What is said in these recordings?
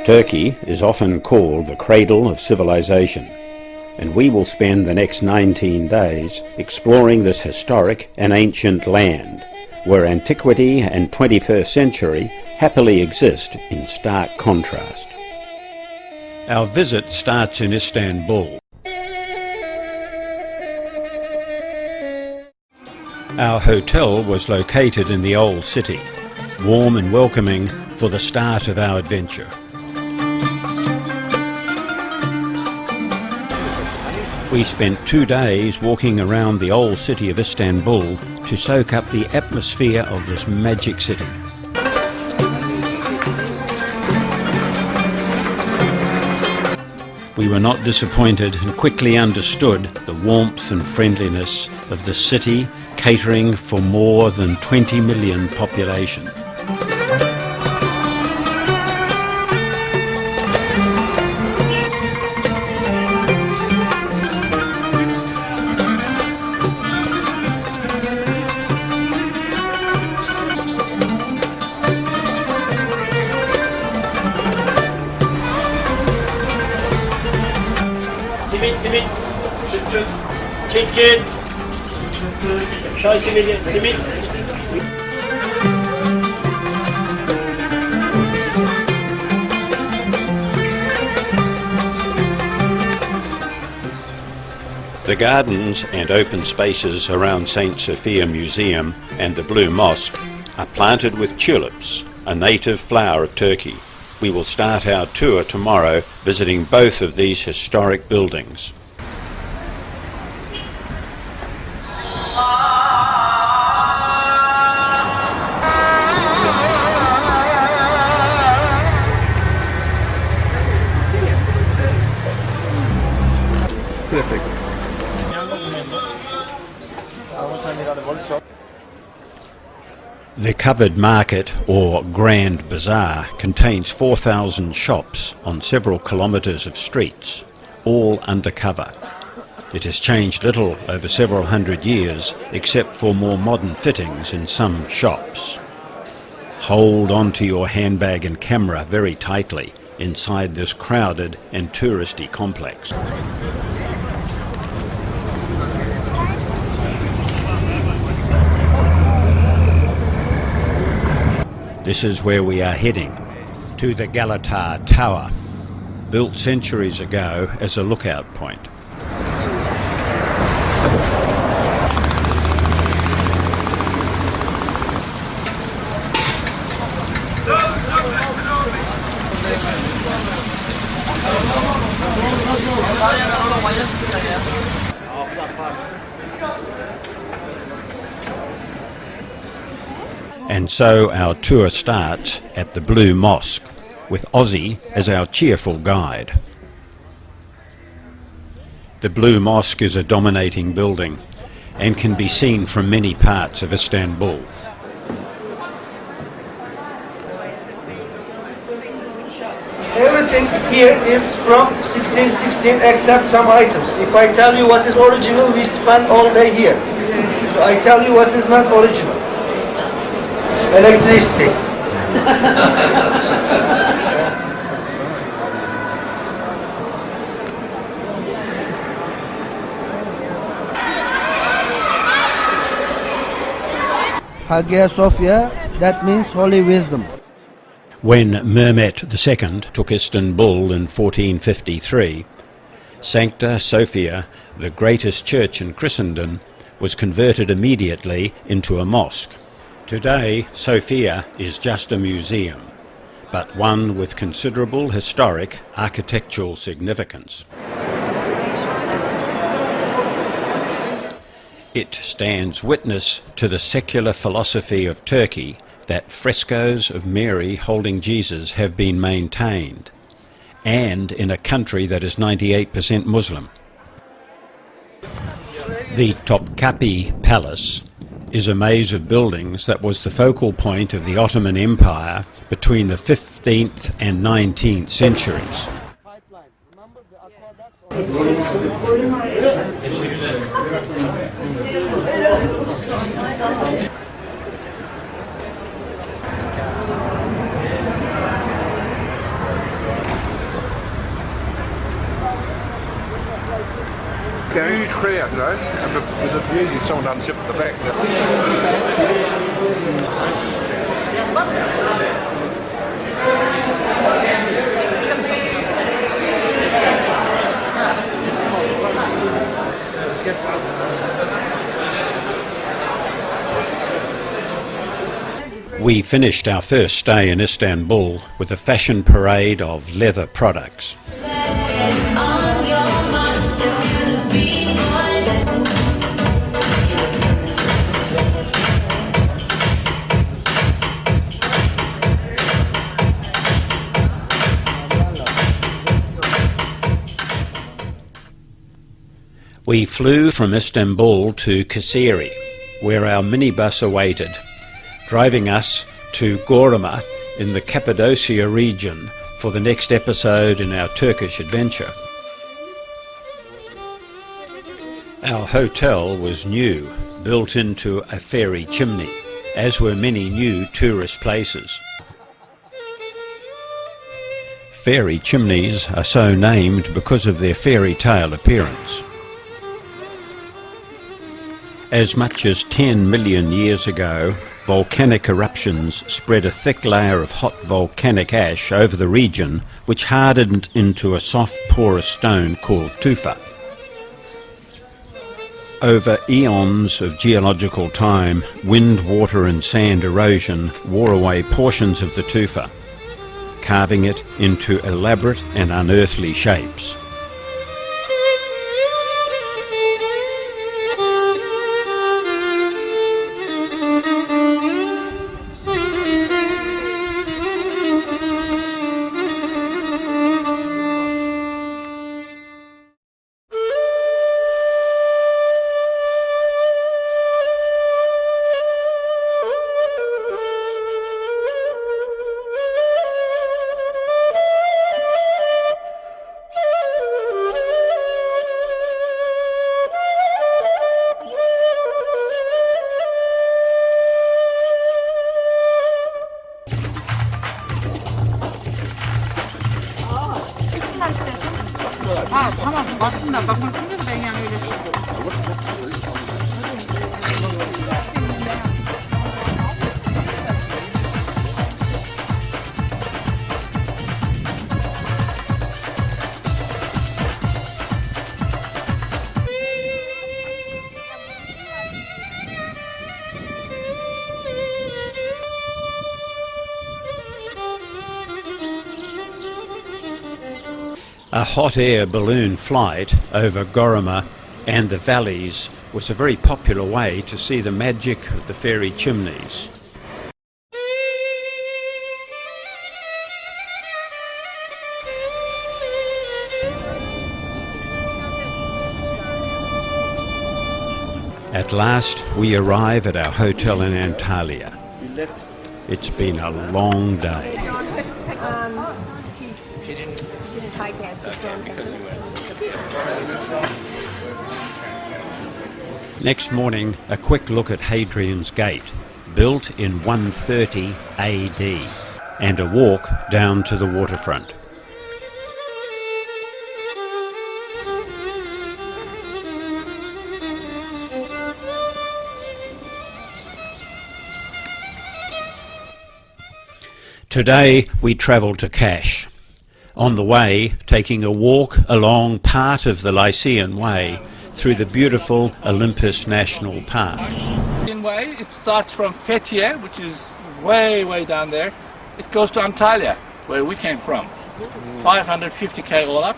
Turkey is often called the cradle of civilization, and we will spend the next 19 days exploring this historic and ancient land, where antiquity and 21st century happily exist in stark contrast. Our visit starts in Istanbul. Our hotel was located in the old city, warm and welcoming for the start of our adventure. We spent 2 days walking around the old city of Istanbul to soak up the atmosphere of this magic city. We were not disappointed and quickly understood the warmth and friendliness of the city, catering for more than 20 million population. The gardens and open spaces around St. Sophia Museum and the Blue Mosque are planted with tulips, a native flower of Turkey. We will start our tour tomorrow visiting both of these historic buildings. The covered market, or Grand Bazaar, contains 4,000 shops on several kilometres of streets, all undercover. It has changed little over several hundred years, except for more modern fittings in some shops. Hold on to your handbag and camera very tightly inside this crowded and touristy complex. This is where we are heading, to the Galata Tower, built centuries ago as a lookout point. And so our tour starts at the Blue Mosque, with Ozzy as our cheerful guide. The Blue Mosque is a dominating building and can be seen from many parts of Istanbul. Everything here is from 1616 except some items. If I tell you what is original, we spend all day here. So I tell you what is not original. Electricity. Hagia Sophia, that means holy wisdom. When Mehmet II took Istanbul in 1453, Sancta Sophia, the greatest church in Christendom, was converted immediately into a mosque. Today, Sophia is just a museum, but one with considerable historic architectural significance. It stands witness to the secular philosophy of Turkey that frescoes of Mary holding Jesus have been maintained, and in a country that is 98% Muslim. The Topkapi Palace is a maze of buildings that was the focal point of the Ottoman Empire between the 15th and 19th centuries. huge crowd, you know, and there's usually someone unzipped at the back. We finished our first stay in Istanbul with a fashion parade of leather products. We flew from Istanbul to Kayseri, where our minibus awaited, driving us to Gorama in the Cappadocia region for the next episode in our Turkish adventure. Our hotel was new, built into a fairy chimney, as were many new tourist places. Fairy chimneys are so named because of their fairy tale appearance. As much as 10 million years ago, volcanic eruptions spread a thick layer of hot volcanic ash over the region, which hardened into a soft porous stone called tufa. Over eons of geological time, wind, water and sand erosion wore away portions of the tufa, carving it into elaborate and unearthly shapes. Tamam baksınlar bakmak istedim ben yani öyle A hot air balloon flight over Gorama and the valleys was a very popular way to see the magic of the fairy chimneys. At last we arrive at our hotel in Antalya. It's been a long day. Next morning, a quick look at Hadrian's Gate, built in 130 AD, and a walk down to the waterfront. Today we travel to Kaş. On the way, taking a walk along part of the Lycian Way through the beautiful Olympus National Park. In way, it starts from Fethiye, which is way down there. It goes to Antalya, where we came from. 550k all up.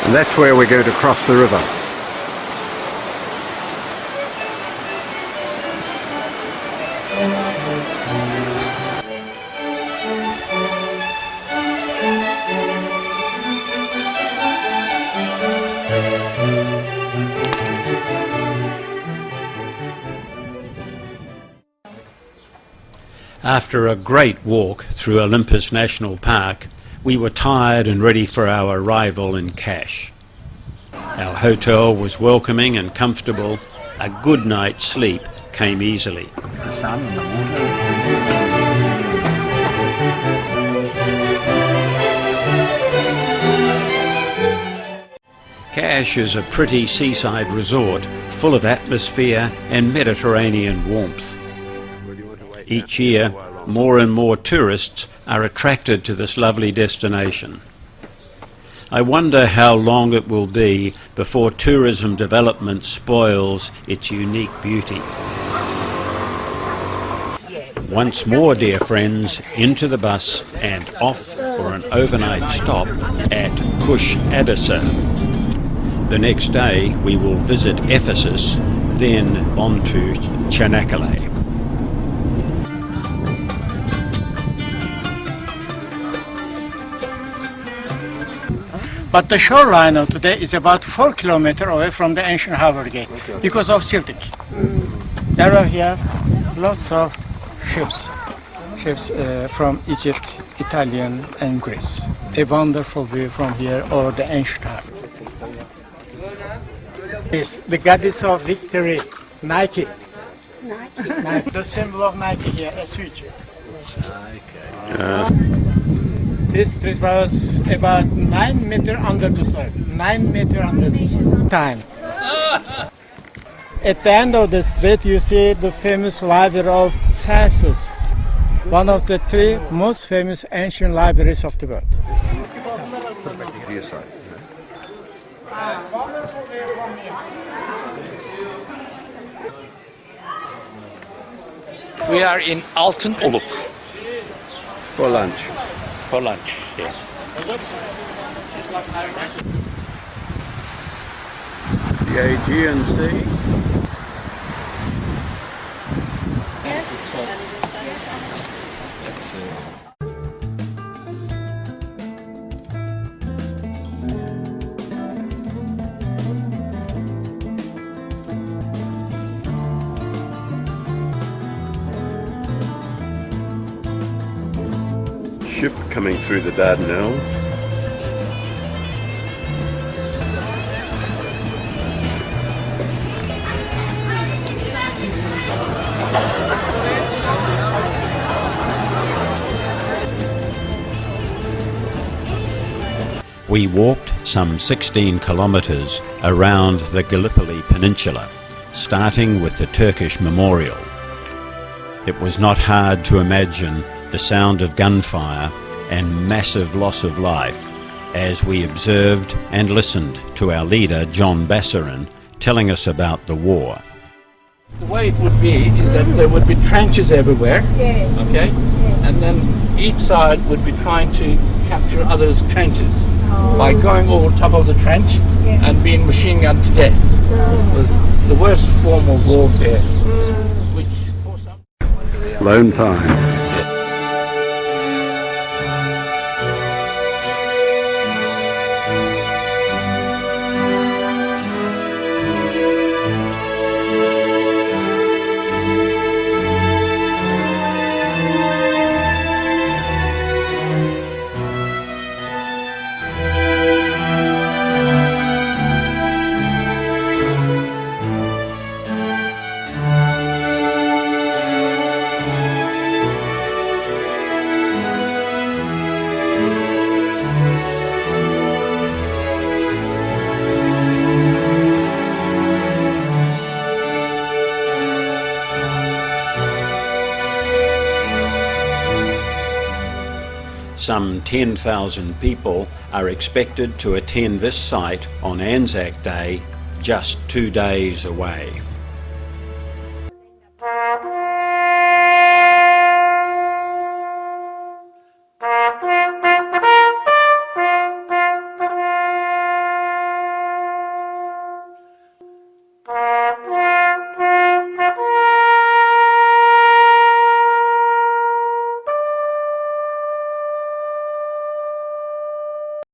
And that's where we're going to cross the river. After a great walk through Olympus National Park, we were tired and ready for our arrival in Kaş. Our hotel was welcoming and comfortable. A good night's sleep came easily. Kash is a pretty seaside resort full of atmosphere and Mediterranean warmth. Each year, more and more tourists are attracted to this lovely destination. I wonder how long it will be before tourism development spoils its unique beauty. Once more, dear friends, into the bus and off for an overnight stop at Kush Adasa. The next day we will visit Ephesus, then on to Çanakkale. But the shoreline of today is about 4 kilometers away from the ancient harbor gate because of silting. There are here lots of ships from Egypt, Italian and Greece. A wonderful view from here over the ancient harbor. Yes, the goddess of victory, Nike. Nike. The symbol of Nike here, a switch. This street was about 9 meters under the soil. 9 meters under the soil. Time. At the end of the street, you see the famous library of Celsus, one of the 3 most famous ancient libraries of the world. Wonderful view from here. We are in Altın Oluk For lunch. for lunch. Yes. The Aegean Sea. Ship coming through the Dardanelles. We walked some 16 kilometres around the Gallipoli Peninsula, starting with the Turkish memorial. It was not hard to imagine the sound of gunfire and massive loss of life as we observed and listened to our leader John Bassarin telling us about the war. The way it would be is that there would be trenches everywhere, okay? And then each side would be trying to capture others' trenches by going over top of the trench and being machine gunned to death. It was the worst form of warfare. Which for some... Lone Pine. Some 10,000 people are expected to attend this site on Anzac Day, just 2 days away.